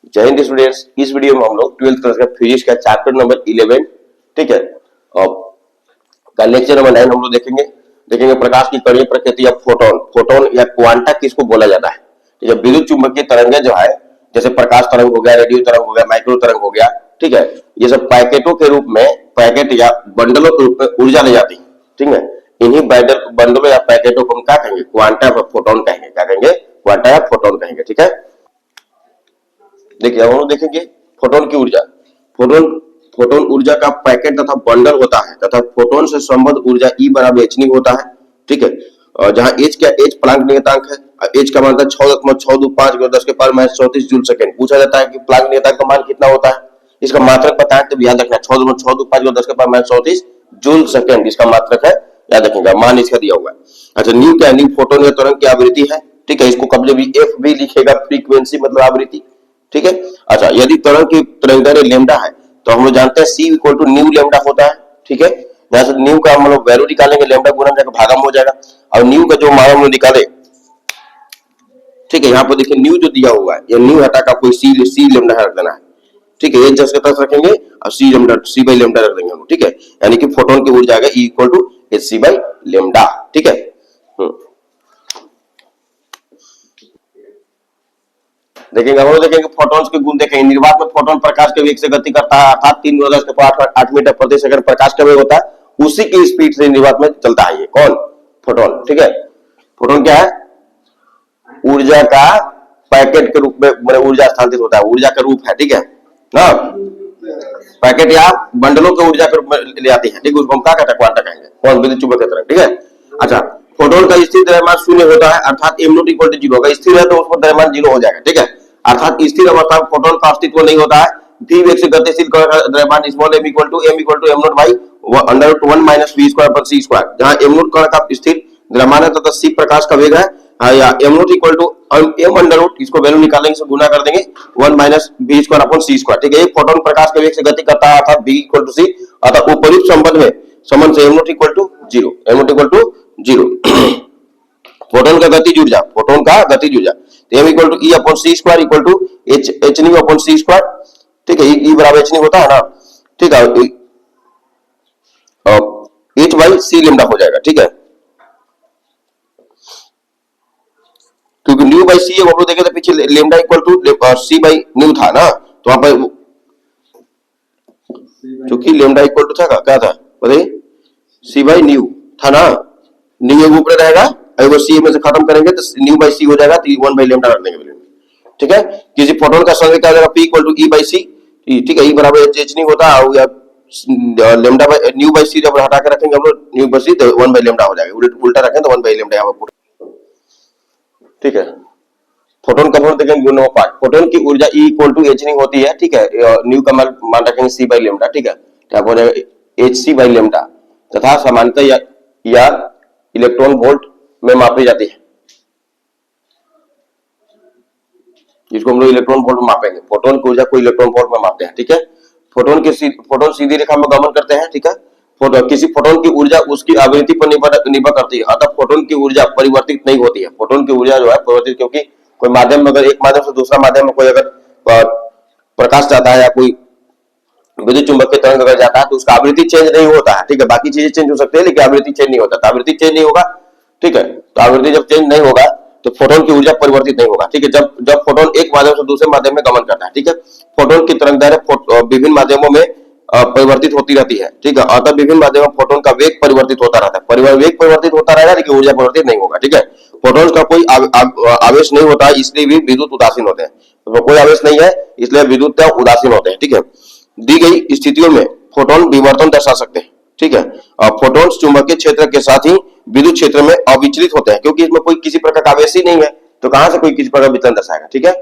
जय हिंद स्टूडेंट्स। इस वीडियो में हम लोग 12th क्लास का फिजिक्स का चैप्टर नंबर 11, ठीक है, का लेक्चर नंबर 9 हम लोग देखेंगे प्रकाश की कणीय प्रकृति या फोटोन या क्वांटा किसको बोला जाता है। जब विद्युत चुंबकीय तरंगें जो है, जैसे प्रकाश तरंग हो गया, रेडियो तरंग हो गया, माइक्रो तरंग हो गया, ठीक है, ये सब पैकेटों के रूप में, पैकेट या बंडलों के रूप में ऊर्जा ले जाती है, ठीक है। इन्हीं बंडलों या पैकेटों को हम क्या कहेंगे, क्वांटा या फोटोन कहेंगे। क्या कहेंगे, क्वांटा या फोटोन कहेंगे, ठीक है। देखिए हम लोग देखेंगे फोटोन की ऊर्जा। फोटोन ऊर्जा का पैकेट तथा बंडल होता है तथा फोटोन से संबद्ध ऊर्जा E बराबर h होता है, ठीक है। और जहां h प्लांक नियतांक है, h का मान 6.625 10 के पावर -34 जूल सेकंड। पूछा जाता है कि प्लांक नियतांक का मान कितना होता है, इसका मात्रक बताएं तो याद रखना 6.625 10 के पावर -34 जूल सेकंड इसका मात्रक है, याद रखिएगा, मान इसका दिया हुआ है। अच्छा, न्यू क्या है, न्यू फोटोन या तरंग की आवृत्ति है, ठीक है। इसको कभी भी एफ भी लिखेगा, फ्रीक्वेंसी मतलब आवृत्ति, ठीक है। अच्छा, यदि तरंग की तरंगदैर्घ्य लैम्डा है तो हम लोग जानते हैं C equal to nu lambda होता है, ठीक है। यहां से न्यू का हम लोग वैल्यू निकालेंगे, लैम्डा गुना जाकर भागा में हो जाएगा, और न्यू का जो मान हम लोग निकाले, ठीक है। यहाँ पर देखिए न्यू जो दिया हुआ है, ये न्यू हटा का कोई सी लैम्डा रख देना है, ठीक है। ये जस्ट के तरफ रखेंगे और सी बाई लैम्डा रख देंगे हम, ठीक है। यानी कि फोटोन की ऊर्जा आएगा E equal to h c by lambda, ठीक है। देखेंगे हम लोग देखेंगे फोटॉन्स के गुण देखेंगे। निर्वात में फोटोन प्रकाश के वेग से गति करता है, अर्थात 3.8 मीटर प्रति सेकंड प्रकाश का वेग होता है, उसी की स्पीड से निर्वात में चलता है। ये कौन, फोटोन, ठीक है। फोटोन क्या है, ऊर्जा का पैकेट के रूप में ऊर्जा स्थानांतरित होता है, ऊर्जा का रूप है, ठीक है ना। पैकेट या बंडलों के ऊर्जा के रूप में ले आती है, ठीक है। उसको हम क्या कहते हैं, क्वांटा कहेंगे, कौन, विद्युत चुंबकीय तरंग, ठीक है। अच्छा, फोटोन का स्थिर द्रव्यमान शून्य होता है, अर्थात m0 इक्वल टू 0 होगा। स्थिर है तो उसमें द्रव्यमान 0 हो जाएगा, ठीक है। अर्थात स्थिर अवस्था में फोटोन का अस्तित्व नहीं होता है। v वेग से गतिशील कण का द्रव्यमान small m equal to m0 by √1 minus v square पर c स्क्वायर। जहां m0 कण का स्थिर द्रव्यमान है तथा c प्रकाश का वेग है, या m0 इक्वल टू m इसको वैल्यू निकालेंगे, से गुना कर देंगे 1 minus v square upon c square, ठीक है। एक फोटोन प्रकाश के वेग से गति करता है, अर्थात v इक्वल टू c, अर्थात उपयुक्त संबंध से m0 इक्वल टू 0 फोटोन का गतिज ऊर्जा, तो m equal to E upon c square equal to h nu upon c square, ठीक है। E बराबर h न्यू होता है ना, ठीक है, h बाई c लैम्डा हो जाएगा, ठीक है। क्योंकि न्यू बाई c हम लोग देखे तो पीछे lambda equal to c by nu था ना, तो वहां पर क्योंकि लैम्डा इक्वल टू था, क्या था बताइए, c बाई न्यू था ना, न्यू ऊपर रहेगा, अगर सी में से खत्म करेंगे तो न्यू बाई सी हो जाएगा, तो 1 बाई लैम्डा रख देंगे, ठीक है। किसी फोटोन का संवेग क्या हो जाएगा, P equal to E by C, ठीक है। E बराबर h नहीं होता, या lambda by nu by C जब हटा के रखेंगे हम लोग न्यू बाई सी, तो 1 बाई लैम्डा हो जाएगा, उल्टा रखें तो 1 बाई लैम्डा यहाँ पर, ठीक है। फोटोन का देखेंगे गुण नंबर 5। फोटोन की ऊर्जा E इक्वल टू h नहीं होती है, ठीक है। न्यू का मान रखेंगे c बाई लैम्डा, ठीक है, क्या हो जाएगा h c बाई लैम्डा, तथा सामान्यतः या इलेक्ट्रॉन वोल्ट में मापी जाती है, जिसको हम लोग इलेक्ट्रॉन वोल्ट में मापेंगे। फोटोन की ऊर्जा को इलेक्ट्रॉन वोल्ट में मापते हैं, ठीक है। फोटोन सीधी रेखा में गमन करते हैं, ठीक है। किसी फोटोन की ऊर्जा उसकी आवृत्ति पर निर्भर करती है, अतः फोटोन की ऊर्जा परिवर्तित नहीं होती है। फोटोन की ऊर्जा जो है परिवर्तित, क्योंकि कोई माध्यम में, अगर एक माध्यम से दूसरा माध्यम में कोई अगर प्रकाश जाता है या कोई विद्युत चुंबकीय तरंग अगर जाता है तो उसका आवृत्ति चेंज नहीं होता है, ठीक है। बाकी चीजें चेंज हो सकती है लेकिन आवृत्ति चेंज नहीं होता, तो आवृत्ति चेंज नहीं होगा, ठीक है। तो आवृत्ति जब चेंज नहीं होगा तो फोटोन की ऊर्जा परिवर्तित नहीं होगा, ठीक है। जब फोटोन एक माध्यम से दूसरे माध्यम में गमन करता है, ठीक है। फोटोन की तरंगदैर्घ्य विभिन्न माध्यमों में परिवर्तित होती रहती है, ठीक है। अतः विभिन्न माध्यमों में फोटोन का वेग परिवर्तित होता रहता है, वेग परिवर्तित होता रहेगा लेकिन ऊर्जा परिवर्तित नहीं होगा, ठीक है। फोटोन का कोई आवेश नहीं होता है, इसलिए भी विद्युत उदासीन होते हैं। तो कोई आवेश नहीं है इसलिए विद्युत उदासीन होते हैं, ठीक है। दी गई स्थितियों में फोटोन विवर्तन दर्शा सकते हैं, ठीक है। फोटोन चुंबकीय क्षेत्र के साथ ही विद्युत क्षेत्र में अविचलित होते हैं, क्योंकि इसमें कोई किसी प्रकार का आवेश ही नहीं है, तो कहां से कोई किसी प्रकार विचलन दर्शाएगा, ठीक है।